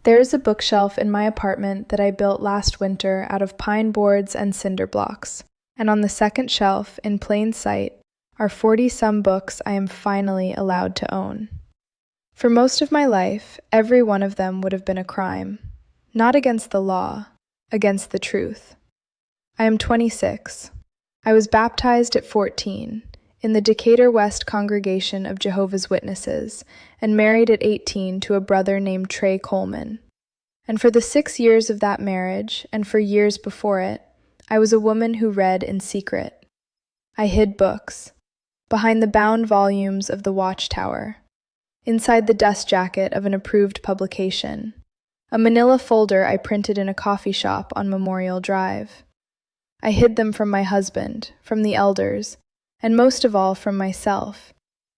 There is a bookshelf in my apartment that I built last winter out of pine boards and cinder blocks, and on the second shelf, in plain sight, are 40-some books I am finally allowed to own. For most of my life, every one of them would have been a crime, not against the law, against the truth. I am 26. I was baptized at 14 in the Decatur West Congregation of Jehovah's Witnesses and married at 18 to a brother named Trey Coleman. And for the 6 years of that marriage, and for years before it, I was a woman who read in secret. I hid books, behind the bound volumes of the Watchtower, inside the dust jacket of an approved publication, a manila folder I printed in a coffee shop on Memorial Drive. I hid them from my husband, from the elders, and most of all from myself,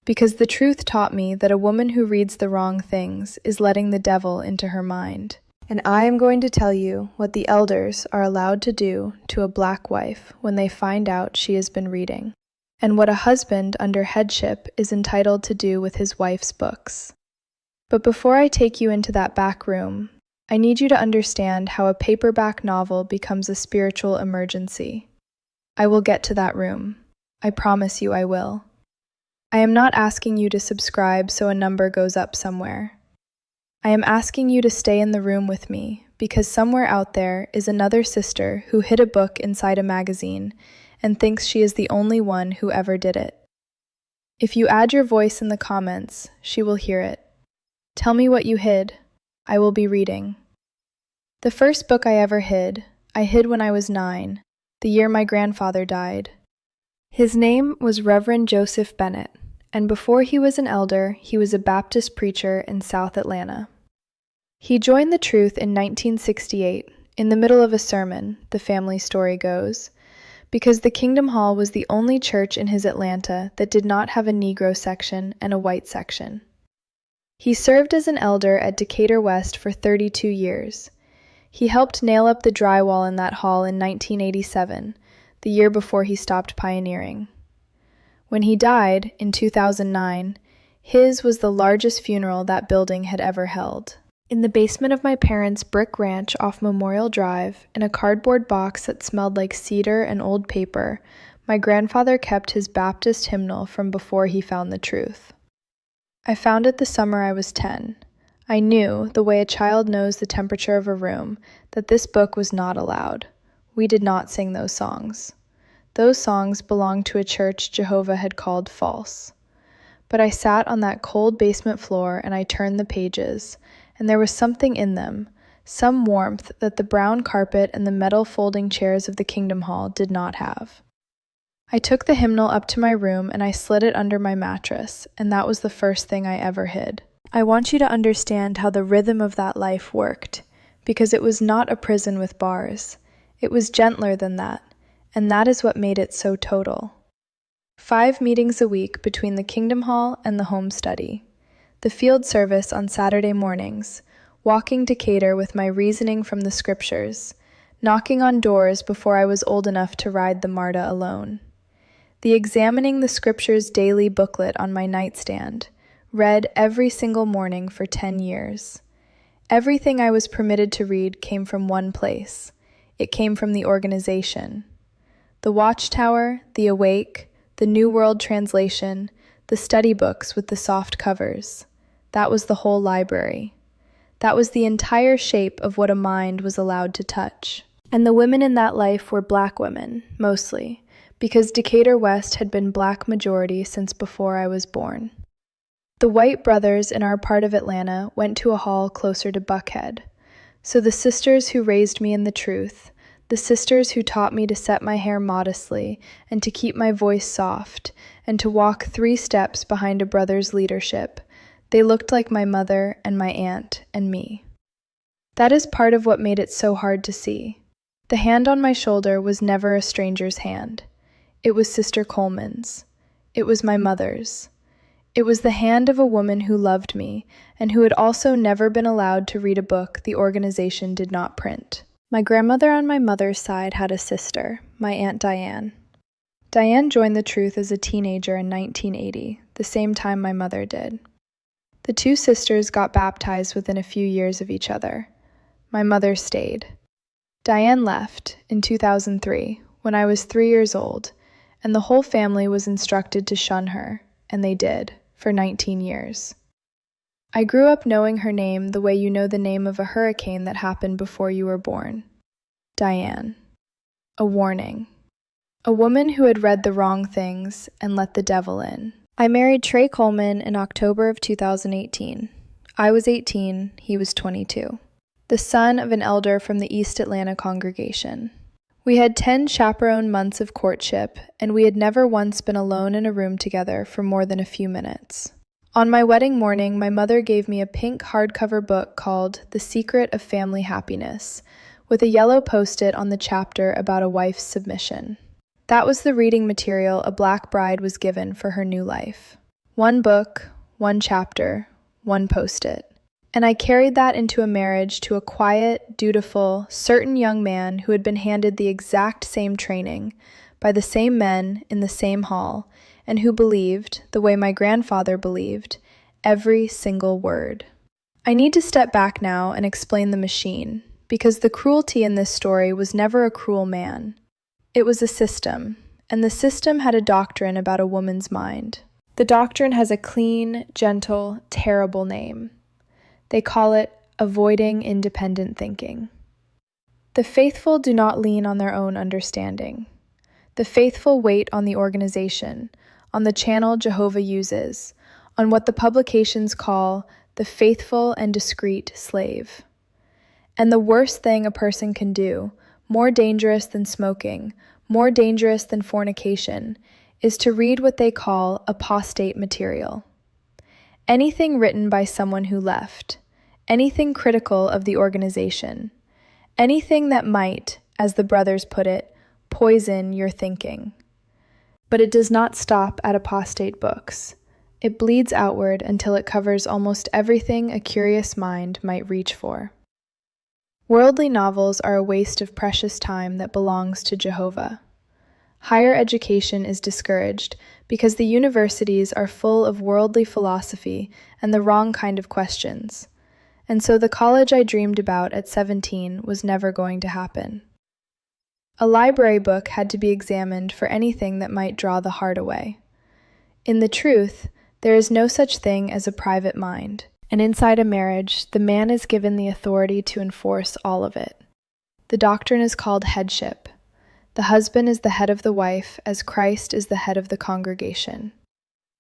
because the truth taught me that a woman who reads the wrong things is letting the devil into her mind. And I am going to tell you what the elders are allowed to do to a black wife when they find out she has been reading, and what a husband under headship is entitled to do with his wife's books. But before I take you into that back room, I need you to understand how a paperback novel becomes a spiritual emergency. I will get to that room. I promise you I will. I am not asking you to subscribe so a number goes up somewhere. I am asking you to stay in the room with me because somewhere out there is another sister who hid a book inside a magazine and thinks she is the only one who ever did it. If you add your voice in the comments, she will hear it. Tell me what you hid. I will be reading. The first book I ever hid, I hid when I was 9, the year my grandfather died. His name was Reverend Joseph Bennett, and before he was an elder, he was a Baptist preacher in South Atlanta. He joined the truth in 1968, in the middle of a sermon, the family story goes, because the Kingdom Hall was the only church in his Atlanta that did not have a Negro section and a white section. He served as an elder at Decatur West for 32 years. He helped nail up the drywall in that hall in 1987, the year before he stopped pioneering. When he died, in 2009, his was the largest funeral that building had ever held. In the basement of my parents' brick ranch off Memorial Drive, in a cardboard box that smelled like cedar and old paper, my grandfather kept his Baptist hymnal from before he found the truth. I found it the summer I was 10. I knew, the way a child knows the temperature of a room, that this book was not allowed. We did not sing those songs. Those songs belonged to a church Jehovah had called false. But I sat on that cold basement floor and I turned the pages, and there was something in them, some warmth that the brown carpet and the metal folding chairs of the Kingdom Hall did not have. I took the hymnal up to my room and I slid it under my mattress, and that was the first thing I ever hid. I want you to understand how the rhythm of that life worked, because it was not a prison with bars. It was gentler than that, and that is what made it so total. 5 meetings a week between the Kingdom Hall and the home study. The field service on Saturday mornings, walking Decatur with my reasoning from the scriptures, knocking on doors before I was old enough to ride the MARTA alone. The examining the scriptures daily booklet on my nightstand, read every single morning for 10 years. Everything I was permitted to read came from one place. It came from the organization. The Watchtower, the Awake, the New World Translation, the study books with the soft covers. That was the whole library. That was the entire shape of what a mind was allowed to touch. And the women in that life were black women, mostly, because Decatur West had been black majority since before I was born. The white brothers in our part of Atlanta went to a hall closer to Buckhead. So the sisters who raised me in the truth, the sisters who taught me to set my hair modestly and to keep my voice soft and to walk 3 steps behind a brother's leadership, they looked like my mother and my aunt and me. That is part of what made it so hard to see. The hand on my shoulder was never a stranger's hand. It was Sister Coleman's. It was my mother's. It was the hand of a woman who loved me and who had also never been allowed to read a book the organization did not print. My grandmother on my mother's side had a sister, my Aunt Diane. Diane joined the truth as a teenager in 1980, the same time my mother did. The two sisters got baptized within a few years of each other. My mother stayed. Diane left in 2003 when I was 3 years old, and the whole family was instructed to shun her, and they did, for 19 years. I grew up knowing her name the way you know the name of a hurricane that happened before you were born. Diane. A warning. A woman who had read the wrong things and let the devil in. I married Trey Coleman in October of 2018. I was 18, he was 22. The son of an elder from the East Atlanta congregation. We had 10 chaperone months of courtship, and we had never once been alone in a room together for more than a few minutes. On my wedding morning, my mother gave me a pink hardcover book called The Secret of Family Happiness, with a yellow post-it on the chapter about a wife's submission. That was the reading material a black bride was given for her new life. One book, one chapter, one post-it. And I carried that into a marriage to a quiet, dutiful, certain young man who had been handed the exact same training by the same men in the same hall, and who believed, the way my grandfather believed, every single word. I need to step back now and explain the machine, because the cruelty in this story was never a cruel man. It was a system, and the system had a doctrine about a woman's mind. The doctrine has a clean, gentle, terrible name. They call it avoiding independent thinking. The faithful do not lean on their own understanding. The faithful wait on the organization, on the channel Jehovah uses, on what the publications call the faithful and discreet slave. And the worst thing a person can do, more dangerous than smoking, more dangerous than fornication, is to read what they call apostate material. Anything written by someone who left, anything critical of the organization, anything that might, as the brothers put it, poison your thinking. But it does not stop at apostate books. It bleeds outward until it covers almost everything a curious mind might reach for. Worldly novels are a waste of precious time that belongs to Jehovah. Higher education is discouraged because the universities are full of worldly philosophy and the wrong kind of questions. And so the college I dreamed about at 17 was never going to happen. A library book had to be examined for anything that might draw the heart away. In the truth, there is no such thing as a private mind, and inside a marriage, the man is given the authority to enforce all of it. The doctrine is called headship. The husband is the head of the wife, as Christ is the head of the congregation.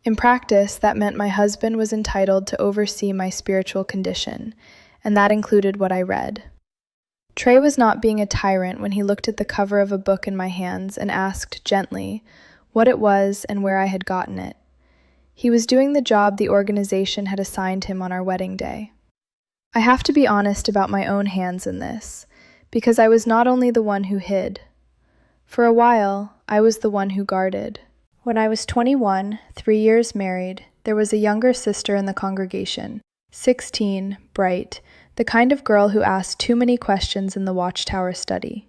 In practice, that meant my husband was entitled to oversee my spiritual condition, and that included what I read. Trey was not being a tyrant when he looked at the cover of a book in my hands and asked gently what it was and where I had gotten it. He was doing the job the organization had assigned him on our wedding day. I have to be honest about my own hands in this, because I was not only the one who hid. For a while, I was the one who guarded. When I was 21, 3 years married, there was a younger sister in the congregation, 16, bright, the kind of girl who asked too many questions in the Watchtower study.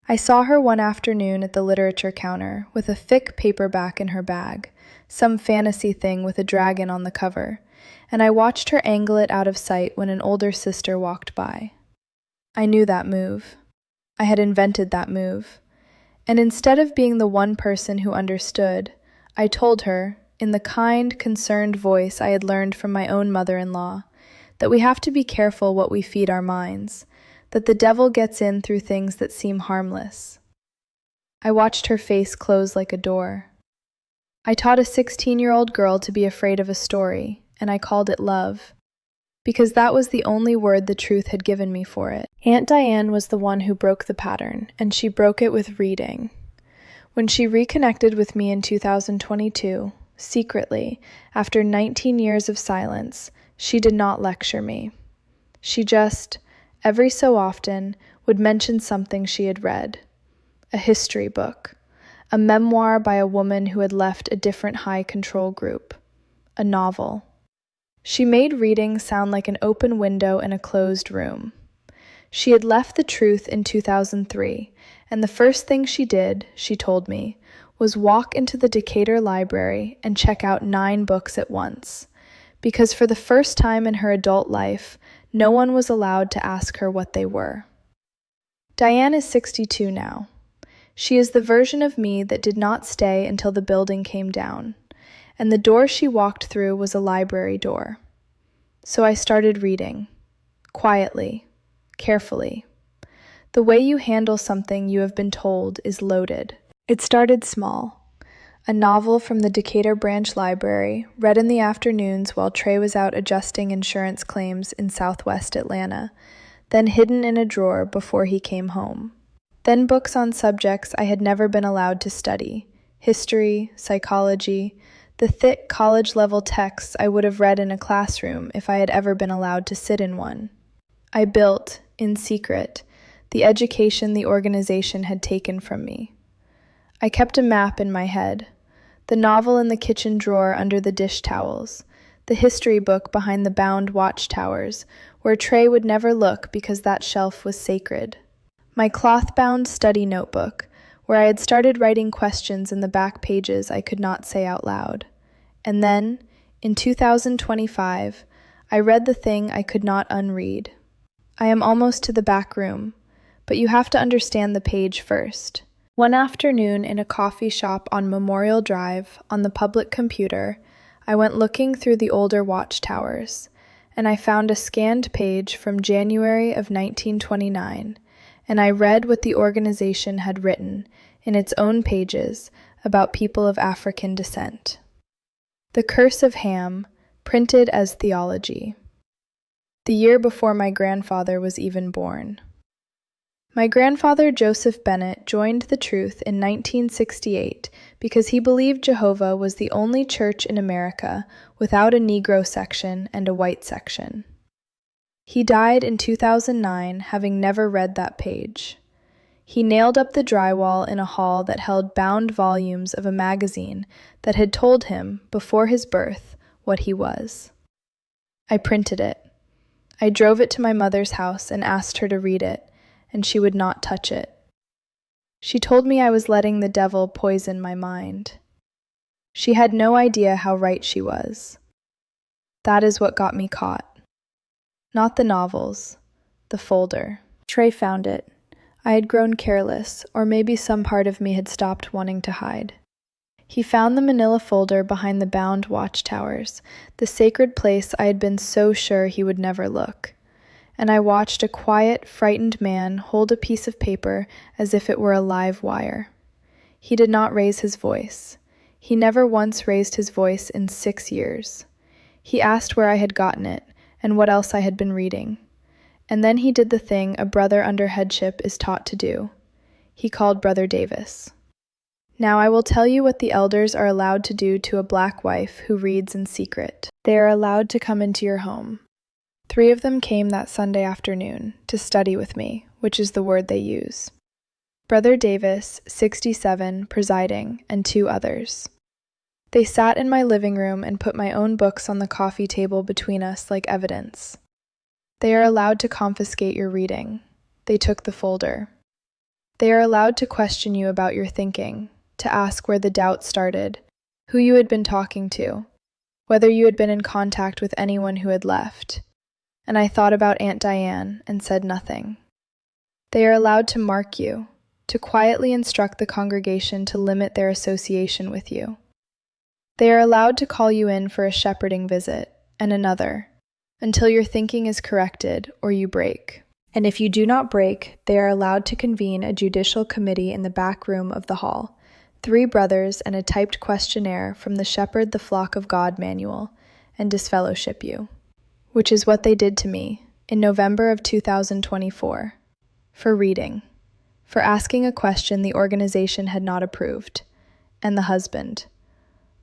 I saw her one afternoon at the literature counter with a thick paperback in her bag, some fantasy thing with a dragon on the cover, and I watched her angle it out of sight when an older sister walked by. I knew that move. I had invented that move. And instead of being the one person who understood, I told her, in the kind, concerned voice I had learned from my own mother-in-law, that we have to be careful what we feed our minds, that the devil gets in through things that seem harmless. I watched her face close like a door. I taught a 16-year-old girl to be afraid of a story, and I called it love, because that was the only word the truth had given me for it. Aunt Diane was the one who broke the pattern, and she broke it with reading. When she reconnected with me in 2022, secretly, after 19 years of silence, she did not lecture me. She just, every so often, would mention something she had read. A history book. A memoir by a woman who had left a different high control group. A novel. She made reading sound like an open window in a closed room. She had left the truth in 2003, and the first thing she did, she told me, was walk into the Decatur Library and check out 9 books at once, because for the first time in her adult life, no one was allowed to ask her what they were. Diane is 62 now. She is the version of me that did not stay until the building came down, and the door she walked through was a library door. So I started reading, quietly, carefully. The way you handle something you have been told is loaded. It started small. A novel from the Decatur Branch Library, read in the afternoons while Trey was out adjusting insurance claims in Southwest Atlanta, then hidden in a drawer before he came home. Then books on subjects I had never been allowed to study: history, psychology, the thick college-level texts I would have read in a classroom if I had ever been allowed to sit in one. I built, in secret, the education the organization had taken from me. I kept a map in my head, the novel in the kitchen drawer under the dish towels, the history book behind the bound watchtowers, where Trey would never look because that shelf was sacred. My cloth-bound study notebook, where I had started writing questions in the back pages I could not say out loud. And then, in 2025, I read the thing I could not unread. I am almost to the back room, but you have to understand the page first. One afternoon in a coffee shop on Memorial Drive, on the public computer, I went looking through the older watchtowers, and I found a scanned page from January of 1929, and I read what the organization had written in its own pages about people of African descent. The Curse of Ham, printed as theology. The year before my grandfather was even born. My grandfather Joseph Bennett joined the Truth in 1968 because he believed Jehovah was the only church in America without a Negro section and a white section. He died in 2009, having never read that page. He nailed up the drywall in a hall that held bound volumes of a magazine that had told him, before his birth, what he was. I printed it. I drove it to my mother's house and asked her to read it, and she would not touch it. She told me I was letting the devil poison my mind. She had no idea how right she was. That is what got me caught. Not the novels, the folder. Trey found it. I had grown careless, or maybe some part of me had stopped wanting to hide. He found the manila folder behind the bound watchtowers, the sacred place I had been so sure he would never look. And I watched a quiet, frightened man hold a piece of paper as if it were a live wire. He did not raise his voice. He never once raised his voice in 6 years. He asked where I had gotten it, and what else I had been reading. And then he did the thing a brother under headship is taught to do. He called Brother Davis. Now I will tell you what the elders are allowed to do to a black wife who reads in secret. They are allowed to come into your home. 3 of them came that Sunday afternoon to study with me, which is the word they use. Brother Davis, 67, presiding, and 2 others. They sat in my living room and put my own books on the coffee table between us like evidence. They are allowed to confiscate your reading. They took the folder. They are allowed to question you about your thinking, to ask where the doubt started, who you had been talking to, whether you had been in contact with anyone who had left. And I thought about Aunt Diane and said nothing. They are allowed to mark you, to quietly instruct the congregation to limit their association with you. They are allowed to call you in for a shepherding visit, and another, until your thinking is corrected or you break. And if you do not break, they are allowed to convene a judicial committee in the back room of the hall, 3 brothers and a typed questionnaire from the Shepherd the Flock of God manual, and disfellowship you. Which is what they did to me in November of 2024, for reading, for asking a question the organization had not approved, and the husband.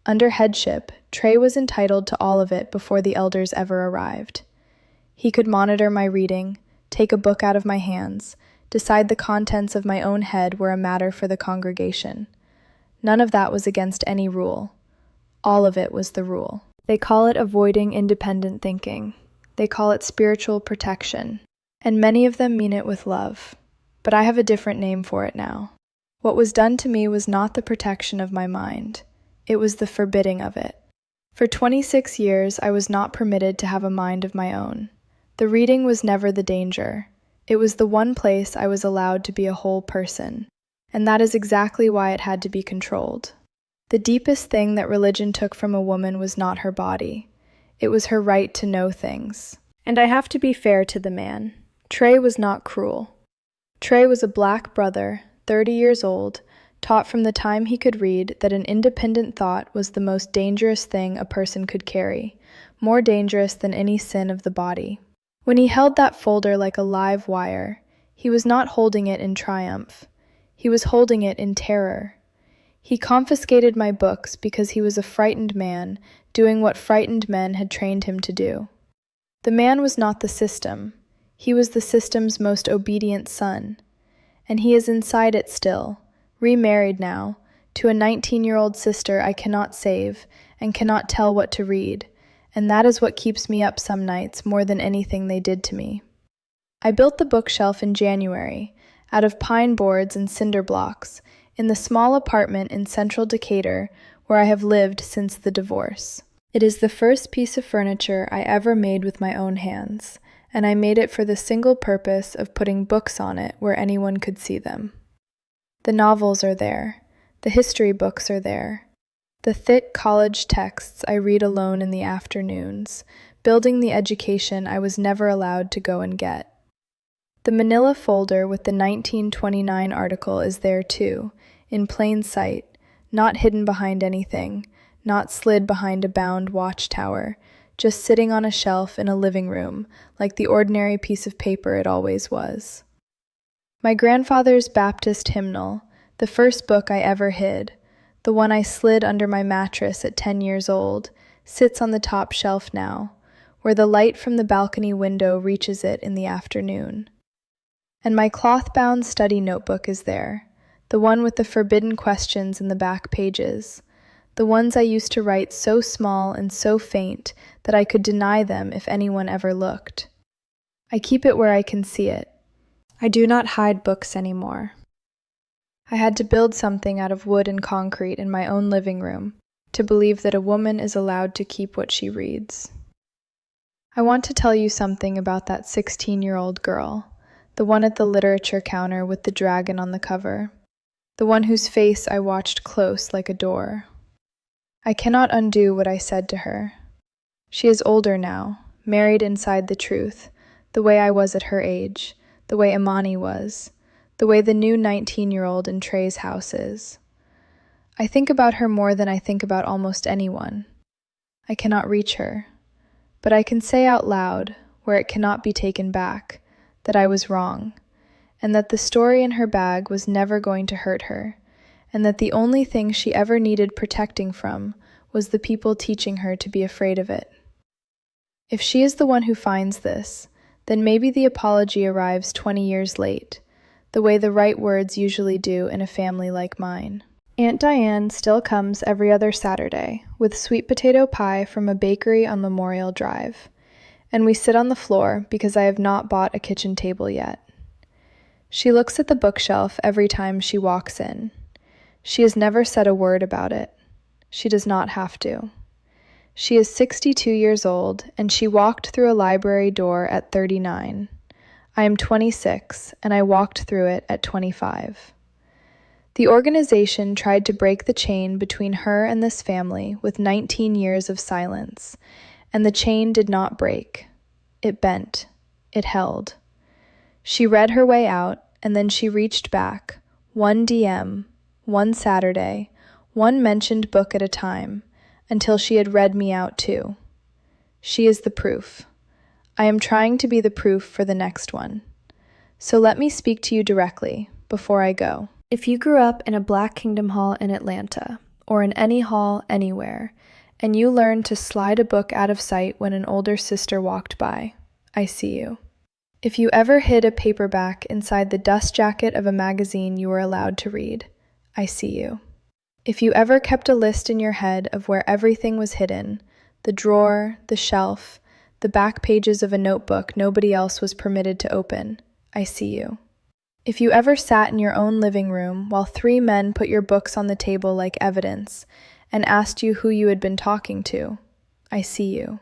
Under headship, Trey was entitled to all of it before the elders ever arrived. He could monitor my reading, take a book out of my hands, decide the contents of my own head were a matter for the congregation. None of that was against any rule. All of it was the rule. They call it avoiding independent thinking. They call it spiritual protection. And many of them mean it with love. But I have a different name for it now. What was done to me was not the protection of my mind. It was the forbidding of it. For 26 years, I was not permitted to have a mind of my own. The reading was never the danger. It was the one place I was allowed to be a whole person, and that is exactly why it had to be controlled. The deepest thing that religion took from a woman was not her body. It was her right to know things. And I have to be fair to the man. Trey was not cruel. Trey was a black brother, 30 years old, taught from the time he could read that an independent thought was the most dangerous thing a person could carry, more dangerous than any sin of the body. When he held that folder like a live wire, he was not holding it in triumph. He was holding it in terror. He confiscated my books because he was a frightened man doing what frightened men had trained him to do. The man was not the system. He was the system's most obedient son. And he is inside it still, remarried now, to a 19-year-old sister I cannot save and cannot tell what to read, and that is what keeps me up some nights more than anything they did to me. I built the bookshelf in January, out of pine boards and cinder blocks, in the small apartment in central Decatur where I have lived since the divorce. It is the first piece of furniture I ever made with my own hands, and I made it for the single purpose of putting books on it where anyone could see them. The novels are there. The history books are there. The thick college texts I read alone in the afternoons, building the education I was never allowed to go and get. The manila folder with the 1929 article is there too, in plain sight, not hidden behind anything, not slid behind a bound watchtower, just sitting on a shelf in a living room, like the ordinary piece of paper it always was. My grandfather's Baptist hymnal, the first book I ever hid, the one I slid under my mattress at 10 years old, sits on the top shelf now, where the light from the balcony window reaches it in the afternoon. And my cloth-bound study notebook is there, the one with the forbidden questions in the back pages, the ones I used to write so small and so faint that I could deny them if anyone ever looked. I keep it where I can see it. I do not hide books anymore. I had to build something out of wood and concrete in my own living room to believe that a woman is allowed to keep what she reads. I want to tell you something about that 16-year-old girl, the one at the literature counter with the dragon on the cover, the one whose face I watched close like a door. I cannot undo what I said to her. She is older now, married inside the truth, the way I was at her age, the way Imani was, the way the new 19-year-old in Trey's house is. I think about her more than I think about almost anyone. I cannot reach her, but I can say out loud, where it cannot be taken back, that I was wrong, and that the story in her bag was never going to hurt her, and that the only thing she ever needed protecting from was the people teaching her to be afraid of it. If she is the one who finds this, then maybe the apology arrives 20 years late, the way the right words usually do in a family like mine. Aunt Diane still comes every other Saturday with sweet potato pie from a bakery on Memorial Drive, and we sit on the floor because I have not bought a kitchen table yet. She looks at the bookshelf every time she walks in. She has never said a word about it. She does not have to. She is 62 years old, and she walked through a library door at 39. I am 26, and I walked through it at 25. The organization tried to break the chain between her and this family with 19 years of silence, and the chain did not break. It bent. It held. She read her way out, and then she reached back, one DM, one Saturday, one mentioned book at a time, until she had read me out too. She is the proof. I am trying to be the proof for the next one. So let me speak to you directly, before I go. If you grew up in a Black Kingdom Hall in Atlanta, or in any hall anywhere, and you learned to slide a book out of sight when an older sister walked by, I see you. If you ever hid a paperback inside the dust jacket of a magazine you were allowed to read, I see you. If you ever kept a list in your head of where everything was hidden, the drawer, the shelf, the back pages of a notebook nobody else was permitted to open, I see you. If you ever sat in your own living room while 3 men put your books on the table like evidence and asked you who you had been talking to, I see you.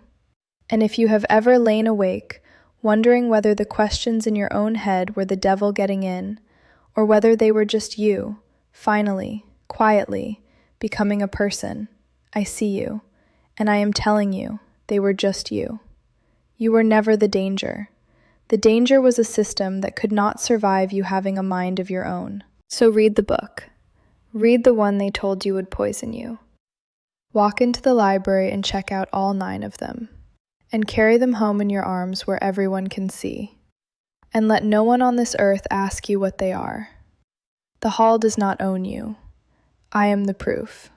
And if you have ever lain awake, wondering whether the questions in your own head were the devil getting in, or whether they were just you, finally, quietly, becoming a person, I see you, and I am telling you, they were just you. You were never the danger. The danger was a system that could not survive you having a mind of your own. So read the book. Read the one they told you would poison you. Walk into the library and check out all 9 of them, and carry them home in your arms where everyone can see. And let no one on this earth ask you what they are. The hall does not own you. I am the proof.